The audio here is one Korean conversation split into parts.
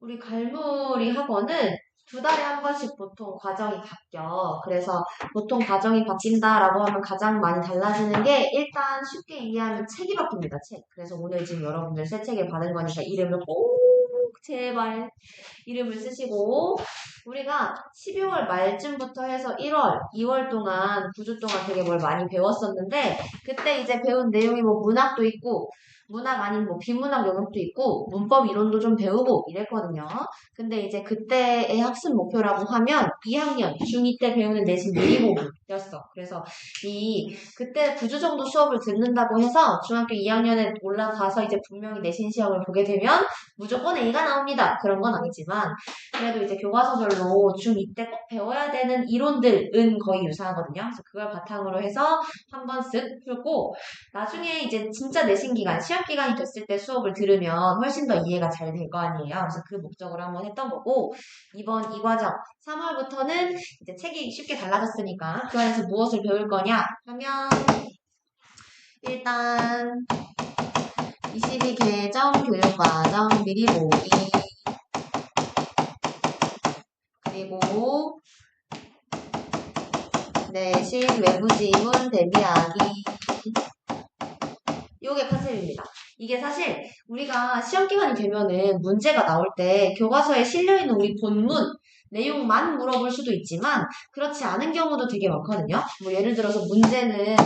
우리 갈무리 학원은 두 달에 한 번씩 보통 과정이 바뀌어. 그래서 보통 과정이 바뀐다라고 하면 가장 많이 달라지는 게 일단 쉽게 이해하면 책이 바뀝니다. 책. 그래서 오늘 지금 여러분들 새 책을 받은 거니까 이름을 꼭 제발 이름을 쓰시고 우리가 12월 말쯤부터 해서 1월, 2월 동안 9주 동안 되게 뭘 많이 배웠었는데 그때 이제 배운 내용이 뭐 문학도 있고 문학 아닌 뭐 비문학 영역도 있고 문법 이론도 좀 배우고 이랬거든요. 근데 이제 그때의 학습 목표라고 하면 2학년 중2 때 배우는 내신 미리보기였어. 그래서 그때 9주 정도 수업을 듣는다고 해서 중학교 2학년에 올라가서 이제 분명히 내신 시험을 보게 되면 무조건 A가 나옵니다. 그런 건 아니지만 그래도 이제 교과서별로 중2 때 꼭 배워야 되는 이론들은 거의 유사하거든요. 그래서 그걸 바탕으로 해서 한번 쓱 풀고 나중에 이제 진짜 내신 기간, 시험 기간이 됐을 때 수업을 들으면 훨씬 더 이해가 잘 될 거 아니에요. 그래서 그 목적으로 한번 했던 거고 이번 이 과정 3월부터는 이제 책이 쉽게 달라졌으니까 그 안에서 무엇을 배울 거냐 하면 일단 22개정 교육과정 미리 보기 그리고 내신 외부 지문 대비하기 요게 컨셉입니다. 이게 사실 우리가 시험 기간이 되면은 문제가 나올 때 교과서에 실려있는 우리 본문 내용만 물어볼 수도 있지만 그렇지 않은 경우도 되게 많거든요. 뭐 예를 들어서 문제는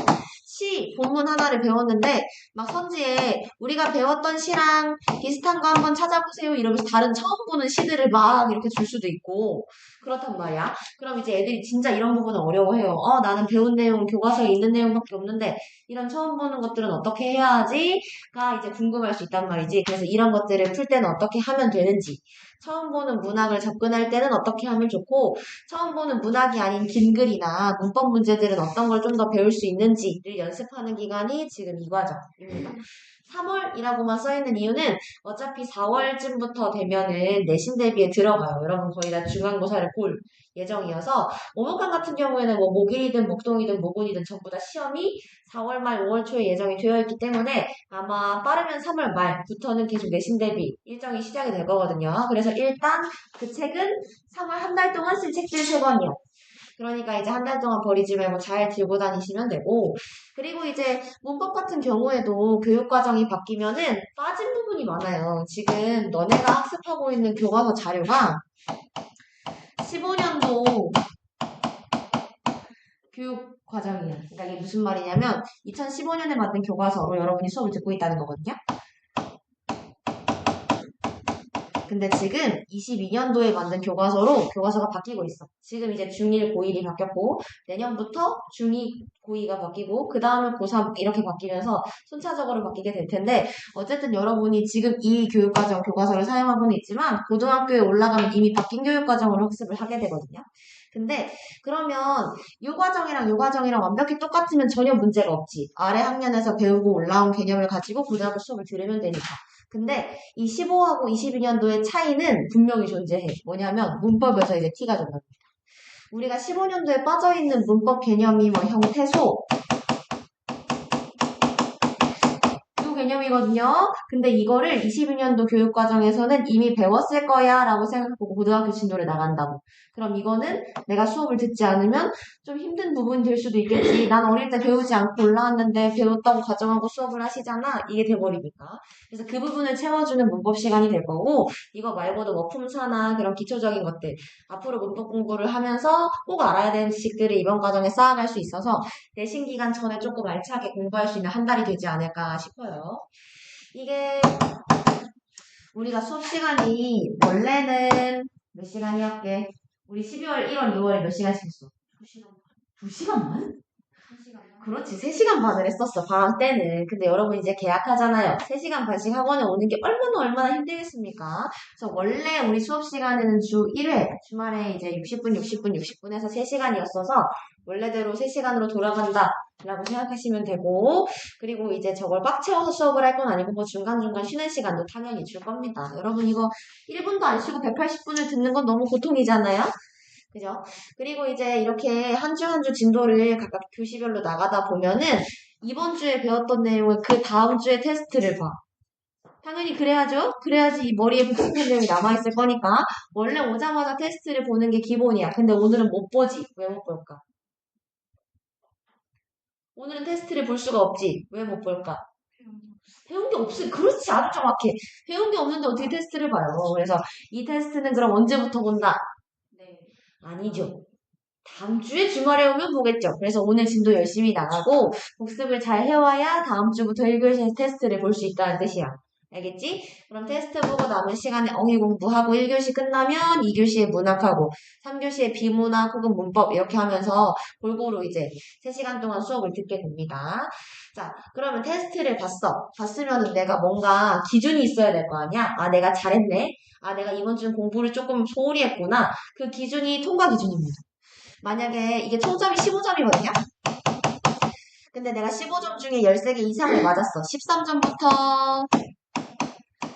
시 본문 하나를 배웠는데 막 선지에 우리가 배웠던 시랑 비슷한 거 한번 찾아보세요 이러면서 다른 처음 보는 시들을 막 이렇게 줄 수도 있고 그렇단 말이야. 그럼 이제 애들이 진짜 이런 부분은 어려워해요. 나는 배운 내용 교과서에 있는 내용밖에 없는데 이런 처음 보는 것들은 어떻게 해야 하지?가 이제 궁금할 수 있단 말이지. 그래서 이런 것들을 풀 때는 어떻게 하면 되는지, 처음 보는 문학을 접근할 때는 어떻게 하면 좋고, 처음 보는 문학이 아닌 긴 글이나 문법 문제들은 어떤 걸 좀 더 배울 수 있는지를 연습하는 기간이 지금 이 과정입니다. 3월이라고만 써있는 이유는 어차피 4월쯤부터 되면은 내신 대비에 들어가요. 여러분 거의 다 중간고사를 볼 예정이어서 오목한 같은 경우에는 뭐 목일이든 목동이든 모군이든 전부 다 시험이 4월 말 5월 초에 예정이 되어 있기 때문에 아마 빠르면 3월 말부터는 계속 내신 대비 일정이 시작이 될 거거든요. 그래서 일단 그 책은 3월 한 달 동안 쓸 책들 3권이요. 그러니까 이제 한 달 동안 버리지 말고 잘 들고 다니시면 되고 그리고 이제 문법 같은 경우에도 교육과정이 바뀌면은 빠진 부분이 많아요. 지금 너네가 학습하고 있는 교과서 자료가 15년도 교육과정이에요. 그러니까 이게 무슨 말이냐면 2015년에 만든 교과서로 여러분이 수업을 듣고 있다는 거거든요. 근데 지금 22년도에 만든 교과서로 교과서가 바뀌고 있어. 지금 이제 중1, 고1이 바뀌었고 내년부터 중2, 고2가 바뀌고 그 다음에 고3 이렇게 바뀌면서 순차적으로 바뀌게 될 텐데 어쨌든 여러분이 지금 이 교육과정 교과서를 사용하고는 있지만 고등학교에 올라가면 이미 바뀐 교육과정으로 학습을 하게 되거든요. 근데 그러면 이 과정이랑 이 과정이랑 완벽히 똑같으면 전혀 문제가 없지. 아래 학년에서 배우고 올라온 개념을 가지고 고등학교 수업을 들으면 되니까. 근데 이 15하고 22년도의 차이는 분명히 존재해. 뭐냐면 문법에서 이제 티가 좀 납니다. 우리가 15년도에 빠져있는 문법 개념이 뭐 형태소, 이 개념이거든요. 근데 이거를 22년도 교육과정에서는 이미 배웠을 거야 라고 생각하고 고등학교 진도를 나간다고. 그럼 이거는 내가 수업을 듣지 않으면 좀 힘든 부분이 될 수도 있겠지. 난 어릴 때 배우지 않고 올라왔는데 배웠다고 가정하고 수업을 하시잖아. 이게 돼버리니까. 그래서 그 부분을 채워주는 문법 시간이 될 거고 이거 말고도 뭐 품사나 그런 기초적인 것들 앞으로 문법 공부를 하면서 꼭 알아야 되는 지식들을 이번 과정에 쌓아갈 수 있어서 내신 기간 전에 조금 알차게 공부할 수 있는 한 달이 되지 않을까 싶어요. 이게 우리가 수업 시간이 원래는 몇 시간이었게? 우리 12월, 1월, 2월에 몇 시간씩 했어? 2시간 반. 2시간만? 그렇지. 3시간 반을 했었어, 방학 때는. 근데 여러분 이제 계약하잖아요. 3시간 반씩 학원에 오는 게 얼마나 힘들겠습니까? 그래서 원래 우리 수업 시간에는 주 1회, 주말에 이제 60분, 60분, 60분에서 3시간이었어서 원래대로 3시간으로 돌아간다. 라고 생각하시면 되고, 그리고 이제 저걸 꽉 채워서 수업을 할 건 아니고, 뭐 중간중간 쉬는 시간도 당연히 줄 겁니다. 여러분 이거 1분도 안 쉬고 180분을 듣는 건 너무 고통이잖아요? 그죠? 그리고 이제 이렇게 한 주 한 주 진도를 각각 교시별로 나가다 보면은 이번 주에 배웠던 내용을 그 다음 주에 테스트를 봐. 당연히 그래야죠. 그래야지 이 머리에 복습한 내용이 남아있을 거니까. 원래 오자마자 테스트를 보는 게 기본이야. 근데 오늘은 못 보지. 왜 못 볼까? 오늘은 테스트를 볼 수가 없지. 왜 못 볼까? 배운 게 없어. 그렇지. 아주 정확해. 배운 게 없는데 어떻게 테스트를 봐요. 그래서 이 테스트는 그럼 언제부터 본다? 네. 아니죠. 다음 주에 주말에 오면 보겠죠. 그래서 오늘 진도 열심히 나가고 복습을 잘 해와야 다음 주부터 1교시 테스트를 볼 수 있다는 뜻이야. 알겠지? 그럼 테스트 보고 남은 시간에 어휘 공부하고 1교시 끝나면 2교시에 문학하고 3교시에 비문학 혹은 문법 이렇게 하면서 골고루 이제 3시간 동안 수업을 듣게 됩니다. 자, 그러면 테스트를 봤어. 봤으면 내가 뭔가 기준이 있어야 될 거 아니야? 아, 내가 잘했네. 아, 내가 이번 주는 공부를 조금 소홀히 했구나. 그 기준이 통과 기준입니다. 만약에 이게 총점이 15점이거든요? 근데 내가 15점 중에 13개 이상을 맞았어. 13점부터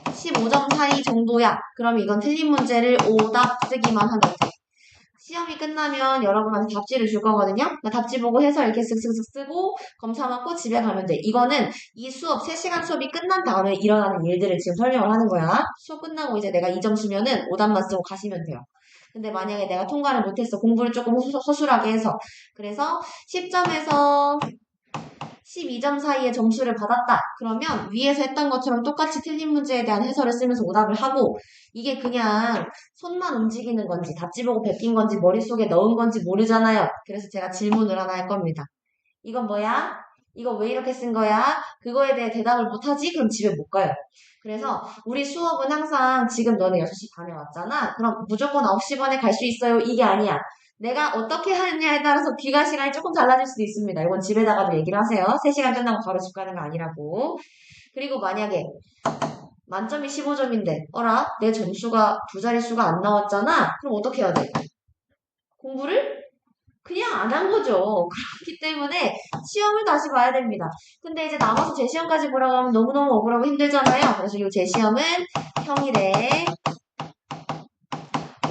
15점 사이 정도야. 그러면 이건 틀린 문제를 오답 쓰기만 하면 돼. 시험이 끝나면 여러분한테 답지를 줄 거거든요? 그러니까 답지 보고 해서 이렇게 쓱쓱쓱 쓰고 검사 받고 집에 가면 돼. 이거는 이 수업, 3시간 수업이 끝난 다음에 일어나는 일들을 지금 설명을 하는 거야. 수업 끝나고 이제 내가 2점 주면은 오답만 쓰고 가시면 돼요. 근데 만약에 내가 통과를 못했어. 공부를 조금 허술하게 해서. 그래서 10점에서 12점 사이의 점수를 받았다. 그러면 위에서 했던 것처럼 똑같이 틀린 문제에 대한 해설을 쓰면서 오답을 하고 이게 그냥 손만 움직이는 건지 답지 보고 베낀 건지 머릿속에 넣은 건지 모르잖아요. 그래서 제가 질문을 하나 할 겁니다. 이건 뭐야? 이거 왜 이렇게 쓴 거야? 그거에 대해 대답을 못하지? 그럼 집에 못 가요. 그래서 우리 수업은 항상 지금 너네 6시 반에 왔잖아. 그럼 무조건 9시 반에 갈 수 있어요. 이게 아니야. 내가 어떻게 하느냐에 따라서 귀가 시간이 조금 달라질 수도 있습니다. 이건 집에다가도 얘기를 하세요. 3시간 끝나고 바로 집 가는 거 아니라고. 그리고 만약에 만점이 15점인데 어라? 내 점수가 두 자릿수가 안 나왔잖아? 그럼 어떻게 해야 돼? 공부를 그냥 안 한 거죠. 그렇기 때문에 시험을 다시 봐야 됩니다. 근데 이제 남아서 재시험까지 보라고 하면 너무너무 억울하고 힘들잖아요. 그래서 이 재시험은 평일에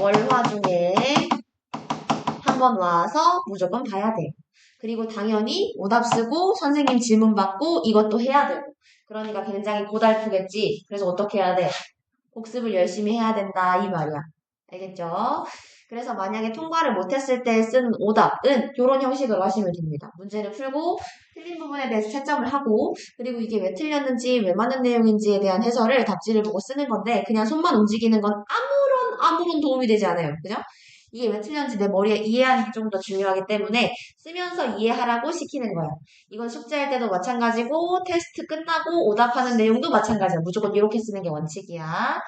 월화 중에 한번 와서 무조건 봐야 돼. 그리고 당연히 오답 쓰고 선생님 질문 받고 이것도 해야 되고. 그러니까 굉장히 고달프겠지. 그래서 어떻게 해야 돼? 복습을 열심히 해야 된다 이 말이야. 알겠죠? 그래서 만약에 통과를 못했을 때 쓴 오답은 이런 형식으로 하시면 됩니다. 문제를 풀고 틀린 부분에 대해서 채점을 하고 그리고 이게 왜 틀렸는지 왜 맞는 내용인지에 대한 해설을 답지를 보고 쓰는 건데 그냥 손만 움직이는 건 아무런 도움이 되지 않아요. 그죠? 이게 왜 틀렸는지 내 머리에 이해하는 게 좀 더 중요하기 때문에 쓰면서 이해하라고 시키는 거야. 이건 숙제할 때도 마찬가지고 테스트 끝나고 오답하는 내용도 마찬가지야. 무조건 이렇게 쓰는 게 원칙이야.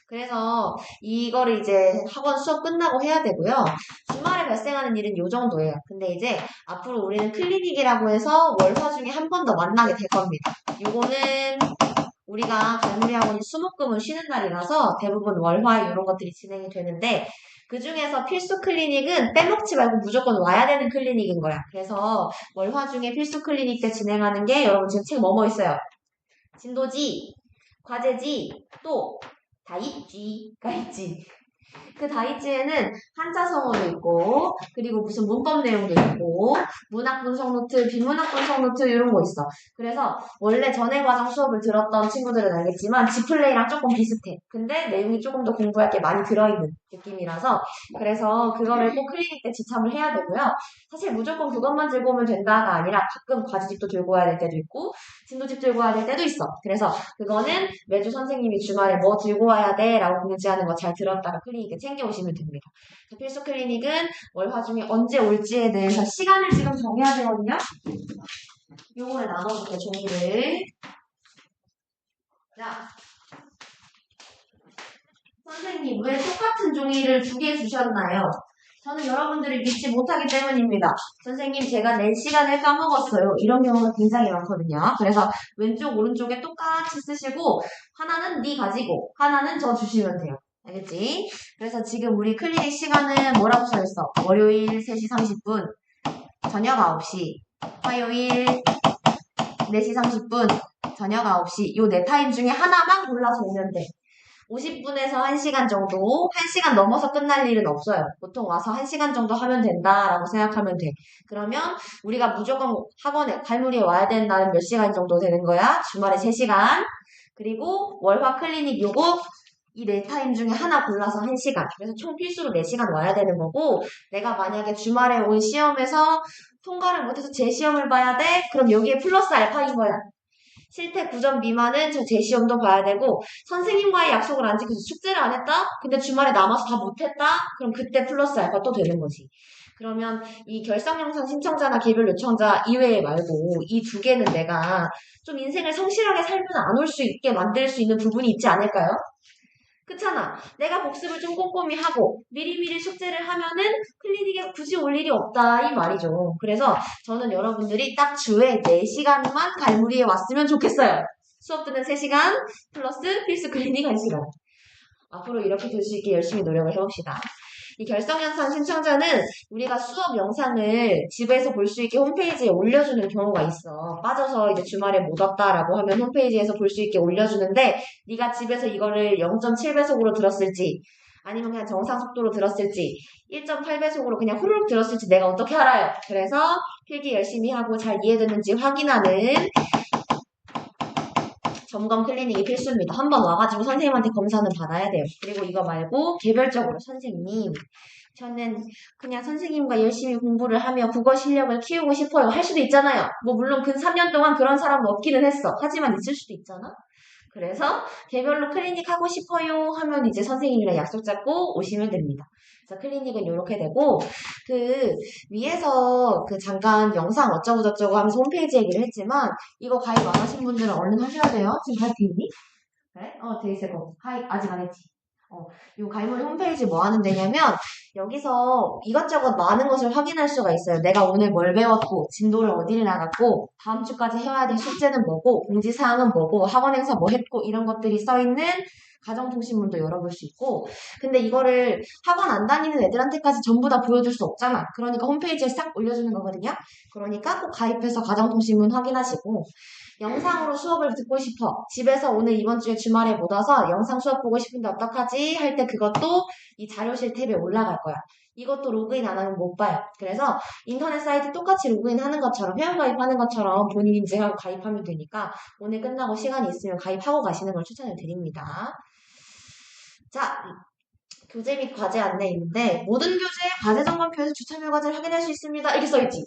그래서 이거를 이제 학원 수업 끝나고 해야 되고요. 주말에 발생하는 일은 요 정도예요. 근데 이제 앞으로 우리는 클리닉이라고 해서 월화 중에 한 번 더 만나게 될 겁니다. 요거는 우리가 갈무리 학원이 수목금은 쉬는 날이라서 대부분 월화 이런 것들이 진행이 되는데 그 중에서 필수 클리닉은 빼먹지 말고 무조건 와야 되는 클리닉인 거야. 그래서 월화 중에 필수 클리닉 때 진행하는 게 여러분 지금 책 뭐뭐 있어요? 진도지, 과제지, 또 다이쥐가 있지. 그 다이지에는 한자성어도 있고 그리고 무슨 문법 내용도 있고 문학 분석 노트, 비문학 분석 노트 이런 거 있어. 그래서 원래 전에 과정 수업을 들었던 친구들은 알겠지만 지플레이랑 조금 비슷해. 근데 내용이 조금 더 공부할 게 많이 들어있는 느낌이라서 그래서 그거를 꼭 클리닉 때 지참을 해야 되고요. 사실 무조건 그것만 들고 오면 된다가 아니라 가끔 과제집도 들고 와야 될 때도 있고 진도집 들고 와야 될 때도 있어. 그래서 그거는 매주 선생님이 주말에 뭐 들고 와야 돼? 라고 공지하는 거 잘 들었다가 클리닉에 챙겨오시면 됩니다. 필수 클리닉은 월화 중에 언제 올지에 대해서 시간을 지금 정해야 되거든요. 요거를 나눠줄게, 종이를. 자, 선생님 왜 똑같은 종이를 2개 주셨나요? 저는 여러분들을 믿지 못하기 때문입니다. 선생님 제가 낸 시간을 까먹었어요. 이런 경우가 굉장히 많거든요. 그래서 왼쪽 오른쪽에 똑같이 쓰시고 하나는 네 가지고 하나는 저 주시면 돼요. 알겠지? 그래서 지금 우리 클리닉 시간은 뭐라고 써있어? 월요일 3시 30분, 저녁 9시, 화요일 4시 30분, 저녁 9시 요 네 타임 중에 하나만 골라서 오면 돼. 50분에서 1시간 정도, 1시간 넘어서 끝날 일은 없어요. 보통 와서 1시간 정도 하면 된다라고 생각하면 돼. 그러면 우리가 무조건 학원에, 갈무리에 와야 되는 날은 몇 시간 정도 되는 거야? 주말에 3시간. 그리고 월화 클리닉 요거 이 네 타임 중에 하나 골라서 1시간. 그래서 총 필수로 4시간 와야 되는 거고, 내가 만약에 주말에 온 시험에서 통과를 못해서 재시험을 봐야 돼? 그럼 여기에 플러스 알파인 거야. 실태 9점 미만은 저 재시험도 봐야 되고, 선생님과의 약속을 안 지켜서 숙제를 안 했다? 근데 주말에 남아서 다 못했다? 그럼 그때 플러스 알파 또 되는 거지. 그러면 이 결성 영상 신청자나 개별 요청자 이외에 말고 이 두 개는 내가 좀 인생을 성실하게 살면 안 올 수 있게 만들 수 있는 부분이 있지 않을까요? 그렇잖아. 내가 복습을 좀 꼼꼼히 하고 미리미리 숙제를 하면은 클리닉에 굳이 올 일이 없다 이 말이죠. 그래서 저는 여러분들이 딱 주에 4시간만 갈무리에 왔으면 좋겠어요. 수업 듣는 3시간 플러스 필수 클리닉 1시간. 앞으로 이렇게 될 수 있게 열심히 노력을 해봅시다. 이 결성현상 신청자는 우리가 수업 영상을 집에서 볼 수 있게 홈페이지에 올려주는 경우가 있어. 빠져서 이제 주말에 못 왔다라고 하면 홈페이지에서 볼 수 있게 올려주는데 네가 집에서 이거를 0.7배속으로 들었을지 아니면 그냥 정상 속도로 들었을지 1.8배속으로 그냥 후루룩 들었을지 내가 어떻게 알아요? 그래서 필기 열심히 하고 잘 이해됐는지 확인하는 점검 클리닉이 필수입니다. 한번 와가지고 선생님한테 검사는 받아야 돼요. 그리고 이거 말고 개별적으로 선생님, 저는 그냥 선생님과 열심히 공부를 하며 국어 실력을 키우고 싶어요. 할 수도 있잖아요. 뭐 물론 근 3년 동안 그런 사람은 없기는 했어. 하지만 있을 수도 있잖아. 그래서 개별로 클리닉 하고 싶어요 하면 이제 선생님이랑 약속 잡고 오시면 됩니다. 그래서 클리닉은 이렇게 되고 그 위에서 그 잠깐 영상 어쩌고 저쩌고 하면서 홈페이지 얘기를 했지만 이거 가입 안 하신 분들은 얼른 하셔야 돼요. 지금 가입돼 있니? 그래? 돼 있을 거고. 가입 아직 안 했지. 이 가입문 홈페이지 뭐 하는 데냐면 여기서 이것저것 많은 것을 확인할 수가 있어요. 내가 오늘 뭘 배웠고 진도를 어디를 나갔고 다음 주까지 해와야 될 숙제는 뭐고 공지사항은 뭐고 학원 행사 뭐 했고 이런 것들이 써있는 가정통신문도 열어볼 수 있고 근데 이거를 학원 안 다니는 애들한테까지 전부 다 보여줄 수 없잖아. 그러니까 홈페이지에 싹 올려주는 거거든요. 그러니까 꼭 가입해서 가정통신문 확인하시고 영상으로 수업을 듣고 싶어. 집에서 오늘 이번 주에 주말에 못 와서 영상 수업 보고 싶은데 어떡하지? 할 때 그것도 이 자료실 탭에 올라갈 거야. 이것도 로그인 안 하면 못 봐요. 그래서 인터넷 사이트 똑같이 로그인 하는 것처럼 회원 가입하는 것처럼 본인 인증하고 가입하면 되니까 오늘 끝나고 시간이 있으면 가입하고 가시는 걸 추천을 드립니다. 자, 교재 및 과제 안내인데 모든 교재 과제 점검표에서 주차별 과제를 확인할 수 있습니다. 이렇게 써있지?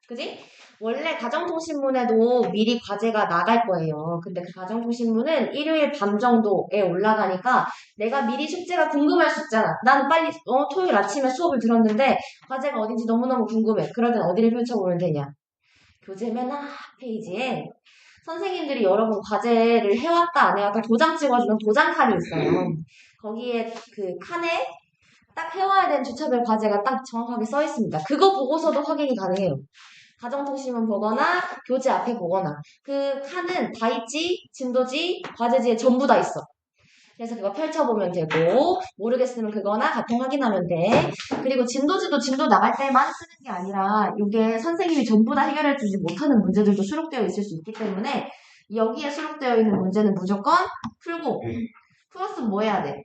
그지? 원래 가정통신문에도 미리 과제가 나갈 거예요. 근데 그 가정통신문은 일요일 밤 정도에 올라가니까 내가 미리 숙제가 궁금할 수 있잖아. 나는 빨리 토요일 아침에 수업을 들었는데 과제가 어딘지 너무너무 궁금해. 그럴 땐 어디를 펼쳐보면 되냐? 교재 맨 앞 페이지에 선생님들이 여러 번 과제를 해왔다 안 해왔다 도장 찍어주는 도장칸이 있어요. 거기에 그 칸에 딱 해와야 되는 주차별 과제가 딱 정확하게 써 있습니다. 그거 보고서도 확인이 가능해요. 가정통신문 보거나 교재 앞에 보거나 그 칸은 다있지, 진도지, 과제지에 전부 다 있어. 그래서 그거 펼쳐보면 되고 모르겠으면 그거나 같은 확인하면 돼. 그리고 진도지도 진도 나갈 때만 쓰는 게 아니라 이게 선생님이 전부 다 해결해주지 못하는 문제들도 수록되어 있을 수 있기 때문에 여기에 수록되어 있는 문제는 무조건 풀고 플러스 뭐 해야 돼?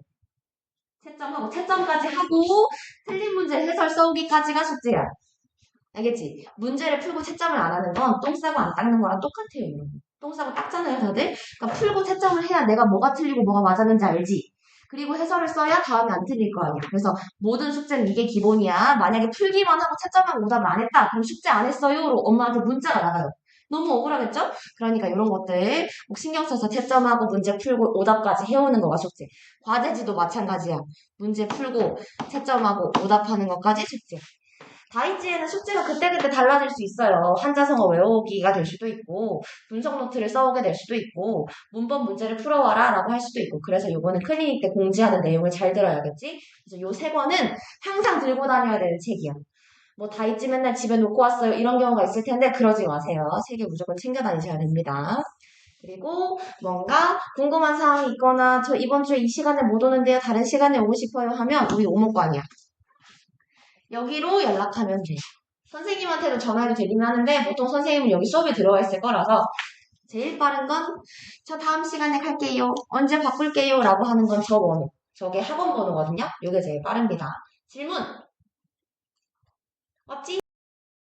채점하고 채점까지 하고 틀린 문제 해설 써오기까지가 숙제야. 알겠지? 문제를 풀고 채점을 안 하는 건 똥 싸고 안 닦는 거랑 똑같아요, 여러분. 똥 싸고 닦잖아요, 다들? 그러니까 풀고 채점을 해야 내가 뭐가 틀리고 뭐가 맞았는지 알지? 그리고 해설을 써야 다음에 안 틀릴 거 아니야. 그래서 모든 숙제는 이게 기본이야. 만약에 풀기만 하고 채점하고 오답을 안 했다. 그럼 숙제 안 했어요로 엄마한테 문자가 나가요. 너무 억울하겠죠? 그러니까 이런 것들 꼭 신경 써서 채점하고 문제 풀고 오답까지 해오는 거가 숙제. 과제지도 마찬가지야. 문제 풀고 채점하고 오답하는 것까지 숙제. 다이지에는 숙제가 그때그때 달라질 수 있어요. 한자성어 외우기가 될 수도 있고 분석 노트를 써오게 될 수도 있고 문법 문제를 풀어와라 라고 할 수도 있고 그래서 요거는 클리닉 때 공지하는 내용을 잘 들어야겠지? 그래서 요 세 권은 항상 들고 다녀야 되는 책이야. 뭐 다이지 맨날 집에 놓고 왔어요 이런 경우가 있을 텐데 그러지 마세요. 세 개 무조건 챙겨 다니셔야 됩니다. 그리고 뭔가 궁금한 사항이 있거나 저 이번 주에 이 시간에 못 오는데요 다른 시간에 오고 싶어요 하면 우리 오목관이야. 여기로 연락하면 돼. 선생님한테도 전화해도 되긴 하는데 보통 선생님은 여기 수업에 들어와 있을 거라서 제일 빠른 건 저 다음 시간에 갈게요. 언제 바꿀게요. 라고 하는 건 저 번호. 저게 학원 번호거든요. 이게 제일 빠릅니다. 질문! 맞지?